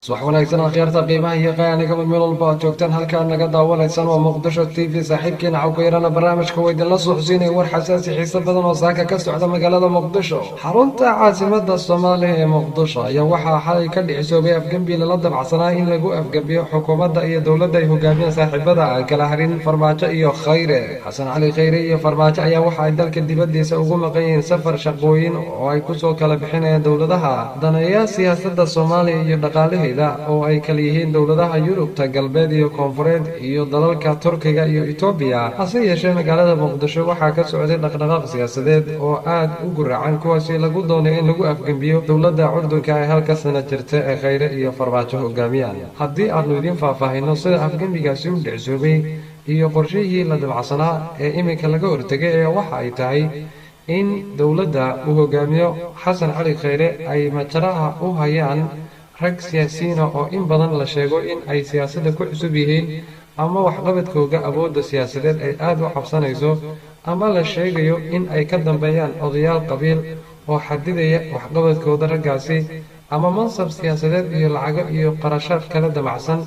صباح wanaagsan akhyaarta qiimaha iyo qayaaniga meel walba aad joogtaan halkaan naga daawanaysan waa muqdisho TV saaxiibkiina cawgeyrana barnaamijka waa idinla suuxsiinaya war xasaasi xiiso badan oo saaka ka socda magaalada muqdisho xarunta caasimada soomaaliya ee muqdisho ayaa waxaa xalay ka dhicisoobay afgembi lala dabacsanaa in lagu afgembiyo xukuumadda iyo dowladda ay hogaamiyeen saaxiibada aan kala harin farmaajo iyo khayre xasan cali khayre iyo farmaajo ayaa waxa ay dalka dibadiisa ugu maqan yihiin safar shaqooyin oo ay kusoo kala bixinayaan dowladaha daneeya siyaasadda soomaaliya iyo dhaqaalaheeda oo ay kala yihiin dowladaha yurubta galbeed iyo koonfureed iyo dalalka turkiga iyo etoobiya hase yeeshee magaalada muqdisho waxaa ka socday dhaqdhaqaaq siyaasadeed oo aad u guracan kuwaasi lagu doonay in lagu afgembiyo dowladda curdunka ee halka sana jirta ee khayre iyo farmaajo hogaamiyaan haddii aanu idiin faahfaahino sida afgembigaasi u dhicsoobay iyo qorshihii la dabacsanaa ee iminka laga hortegay ee waxa ay tahay in dowladda uu hogaamiyo xasan cali khayre ay majaraha u hayaan rag siyaasiyiina oo in badan la sheego in ay siyaasadda ku cusub yihiin ama waxqabadkooga awoodda siyaasadeed ay aada u cabsanayso ama la sheegayo in ay ka dambeeyaan odayaal qabiil oo xadidaya waxqabadkooda raggaasi ama mansab siyaasadeed iyo lacago iyo qarashaad kala damacsan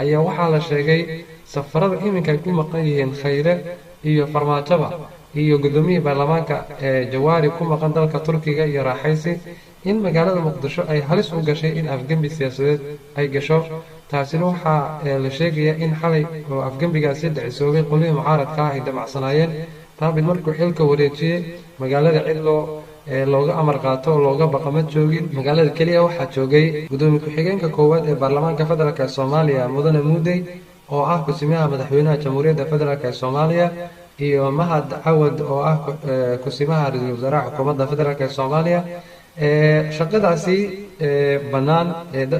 ayaa waxaa la sheegay safarada iminka ay ku maqan yihiin khayre iyo farmaajoba iyo gudoomiyihii baarlamaanka ee jawaari ku maqan dalka turkiga iyo raaxaysi in magaalada muqdisho ay halis u gashay in afgembi siyaasadeed ay gasho taasina waxaa la sheegayaa in xalay oo afgembigaasi dhicisoobay qolihii mucaaradka ah ay damacsanaayeen taabid markuu xilka wareejiyey magaalada cid looga amar qaato oo looga baqama joogin magaalada keliya waxaa joogay gudoomiye ku-xigeenka koowaad ee baarlamaanka federaalk ee soomaaliya mudane muudey oo ah kusimaha madaxweynaha jamhuuriyadda federaalk ee soomaaliya iyo mahad cawad oo ah kusimaha ra-iisul wasaaraha xukuumadda federaalk ee soomaaliya shaqadaasi bannaan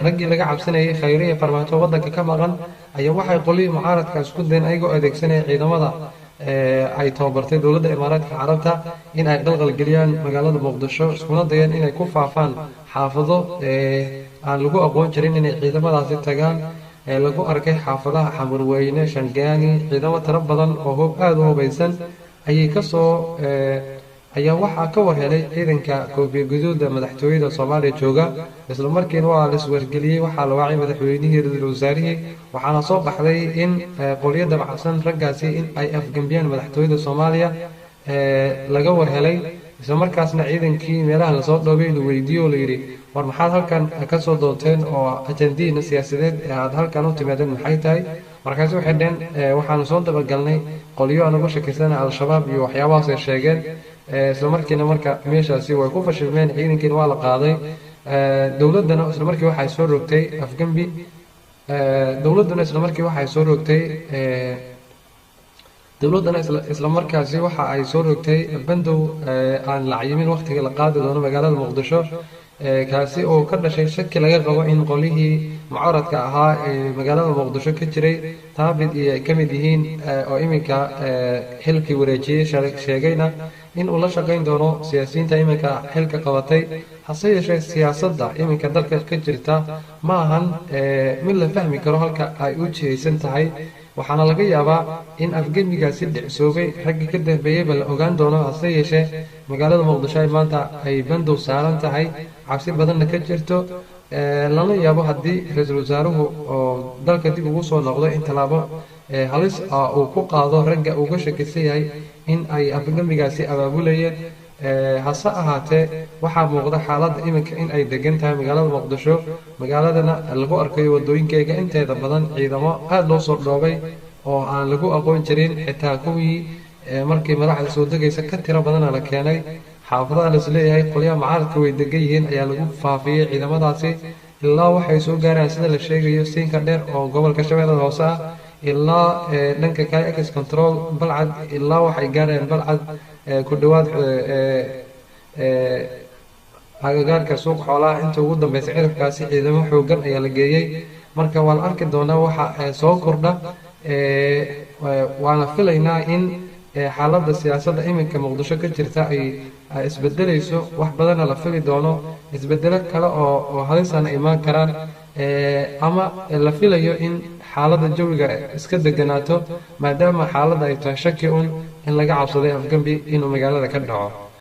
raggii laga cabsanayay khayre iyo farmaajo waddanka ka maqan ayaa waxay qolihii mucaaradka isku dayn ayagoo adeegsanaya ciidamada ay tababartay dowladda imaaraadka carabta in ay qalqalgeliyaan magaalada muqdisho iskuna dayeen inay ku faafaan xaafado aan lagu aqoon jirin inay ciidamadaasi tagaan lagu arkay xaafadaha xamurweyne shangaani ciidamo tiro badan oo hub aada u hubaysan ayay kasoo ayaa waxaa ka warhelay ciidanka koofiya guduuda madaxtooyada soomaaliya jooga isla markiina waa la iswargeliyey waxaa la waacay madaxweynihii ra-iisul wasaarihii waxaana soo baxday in qolyo dabacsan raggaasi in ay afgembiyaan madaxtooyada soomaaliya laga warhelay isla markaasna ciidankii meelaha lasoo dhoobay la weydiiyo oo layidhi war maxaad halkan kasoo doonteen oo ajandihiina siyaasadeed ee aad halkan u timaadeen maxay tahay markaasi waxay dheen waxaanu soo dabagalnay qolyo aan uga shakiysana al-shabaab iyo waxyaabahaas ay sheegeen isla markiina marka meeshaasi way ku fashilmeen ciidankiina waa la qaaday dowladdana isla markii waxay soo rogtay afgembi dowladduna isla markii waxay soo rogtay dowladdana isla markaasi waxa ay soo rogtay bandow aan la cayimin waqtiga la qaadi doono magaalada muqdisho kaasi oo ka dhashay shaki laga qabo in qolihii mucaaradka ahaa ee magaalada muqdisho ka jiray taabid iyo ay ka mid yihiin oo iminka xilkii wareejiyey sheegayna in uu la shaqayn doono siyaasiyiinta iminka xilka qabatay hase yeeshee siyaasadda iminka dalka ka jirta ma ahan mid la fahmi karo halka ay u jihaysan tahay waxaana laga yaabaa in afgembigaasi dhicsoobay raggii ka dambeeyeyba la ogaan doono hase yeeshee magaalada muqdisho ay maanta ay bandow saaran tahay cabsi badanna ka jirto lana yaabo haddii ra-iisul wasaaruhu oo dalka dib ugu soo noqdo in tallaabo halis ah uu ku qaado ragga uga shakisan yahay in ay afgembigaasi abaabulayeen hase ahaatee waxaa muuqda xaaladda iminka in ay degan tahay magaalada muqdisho magaaladana lagu arkayo wadooyinkeega inteeda badan ciidamo aada loo soo dhoobay oo aan lagu aqoon jirin xitaa kuwii markii madaxda soo degaysa ka tiro badana la keenay xaafadaha laisleeyahay qolyaha mucaaradka way degan yihiin ayaa lagu faafiyey ciidamadaasi ilaa waxay soo gaaraan sida la sheegayo siinka dheer oo gobolka shabeellada hoose ah ilaa dhanka kale ex control balcad ilaa waxay gaareen balcad ku dhowaad agagaarka suuq xoolaha inta ugu dambeysa cirifkaasi ciidamo xoogan ayaa la geeyey marka waa la arki doonaa waxa soo kordha waana filaynaa in xaaladda siyaasadda iminka muqdisho ka jirta ay isbedelayso wax badanna la fili doono isbedelo kale oo halisana imaan karaan ama la filayo in xaaladda jawiga iska deganaato maadaama xaaladda ay tahay shaki un in laga cabsaday afgembi inuu magaalada ka dhaco